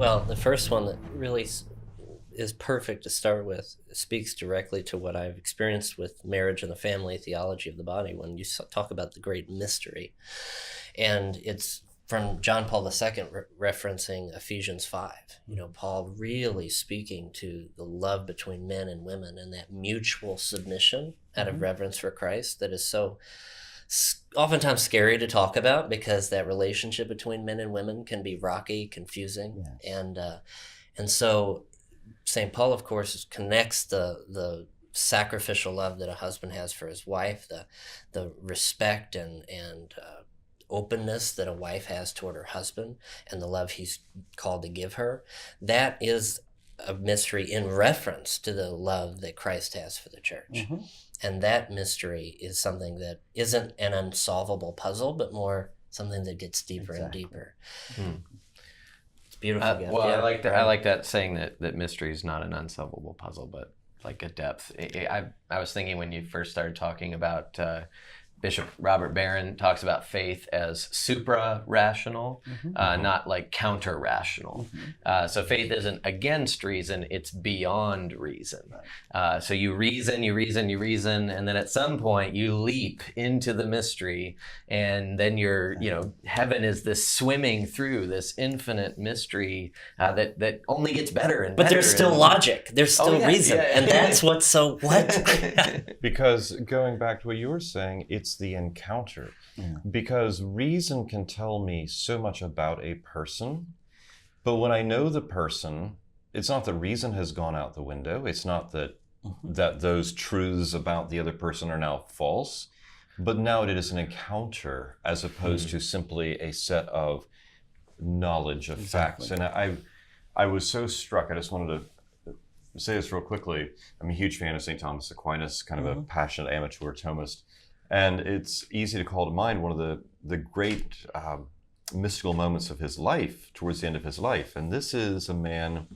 Well, the first one that really is perfect to start with speaks directly to what I've experienced with marriage and the family theology of the body when you talk about the great mystery. And it's from John Paul II referencing Ephesians 5. You know, Paul really speaking to the love between men and women and that mutual submission out of reverence for Christ that is so oftentimes scary to talk about because that relationship between men and women can be rocky, confusing. Yes. And so St. Paul, of course, connects the sacrificial love that a husband has for his wife, the respect and openness that a wife has toward her husband, and the love he's called to give her. That is a mystery in reference to the love that Christ has for the church. And that mystery is something that isn't an unsolvable puzzle, but more something that gets deeper and deeper. It's beautiful. Well, I like that. I like that saying that mystery is not an unsolvable puzzle, but like a depth. I was thinking when you first started talking about Bishop Robert Barron talks about faith as supra-rational, not like counter-rational. So faith isn't against reason, it's beyond reason. So you reason, and then at some point you leap into the mystery, and then heaven is this swimming through this infinite mystery that only gets better and better. But there's still logic, there's still reason, and that's what's so what? Because going back to what you were saying, it's the encounter. Because reason can tell me so much about a person, but when I know the person, it's not that reason has gone out the window. It's not that that those truths about the other person are now false, but now it is an encounter as opposed to simply a set of knowledge of facts. And I was so struck. I just wanted to say this real quickly. I'm a huge fan of St. Thomas Aquinas, kind of a passionate amateur Thomist. And it's easy to call to mind one of the great mystical moments of his life, towards the end of his life. And this is a man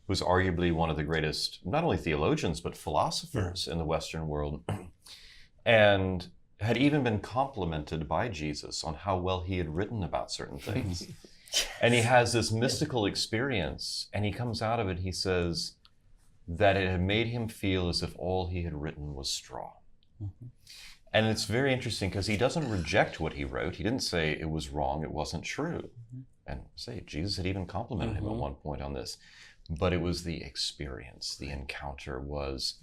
who's arguably one of the greatest, not only theologians, but philosophers in the Western world. And had even been complimented by Jesus on how well he had written about certain things. And he has this mystical experience, and he comes out of it, he says that it had made him feel as if all he had written was straw. And it's very interesting because he doesn't reject what he wrote. He didn't say it was wrong, it wasn't true. And say, Jesus had even complimented him at one point on this. But it was the experience, the encounter was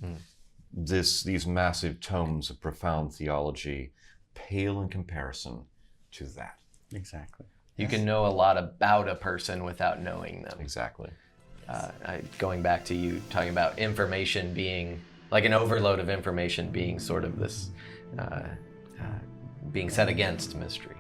these massive tomes of profound theology pale in comparison to that. Exactly. You can know a lot about a person without knowing them. Exactly. Going back to you talking about information being, like an overload of information being sort of this, being set against mystery.